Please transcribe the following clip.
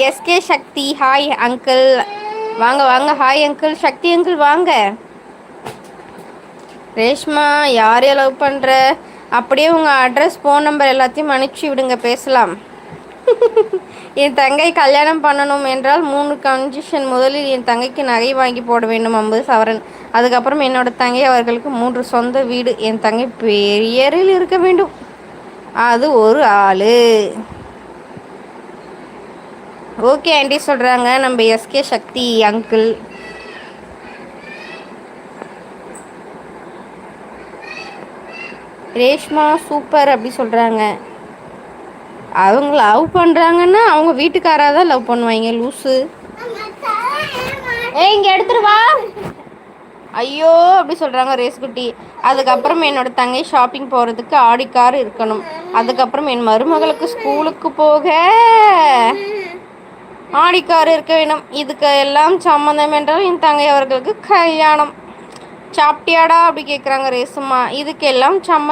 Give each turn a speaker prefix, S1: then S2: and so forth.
S1: SK சக்தி hi uncle. வாங்க வாங்க. Hi uncle. சக்தி uncle வாங்க. ரேஷ்மா யாரைய லவ் பண்ணுற? அப்படியே உங்கள் அட்ரஸ் ஃபோன் நம்பர் எல்லாத்தையும் அனுப்பிச்சி விடுங்க, பேசலாம். என் தங்கை கல்யாணம் பண்ணணும் என்றால் 3 கண்டிஷன். முதலில் என் தங்கைக்கு நகை வாங்கி போட வேண்டும் 50 சவரன். அதுக்கப்புறம் என்னோட தங்கை அவர்களுக்கு 3 சொந்த வீடு. என் தங்கை பெரியரில் இருக்க வேண்டும். அது ஒரு ஆளு. ஓகே ஆண்டி சொல்கிறாங்க நம்ம எஸ்கே சக்தி அங்கிள். ரேஷ்மா சூப்பர் அப்படி சொல்கிறாங்க. அவங்க லவ் பண்ணுறாங்கன்னா அவங்க வீட்டுக்காராக தான் லவ் பண்ணுவாங்க. லூஸு. இங்கே எடுத்துட்டு வா. ஐயோ அப்படி சொல்கிறாங்க ரேஸ்குட்டி. அதுக்கப்புறம் என்னோட தங்கை ஷாப்பிங் போகிறதுக்கு ஆடி கார் இருக்கணும். அதுக்கப்புறம் என் மருமகளுக்கு ஸ்கூலுக்கு போக ஆடி கார் இருக்க வேணும். இதுக்கு எல்லாம் சம்மந்தம் என்றால் என் தங்கை அவர்களுக்கு கல்யாணம். சாப்பிட்டியாடா அப்படி கேட்குறாங்க ரேசுமா. இதுக்கு எல்லாம் சம்மந்தம்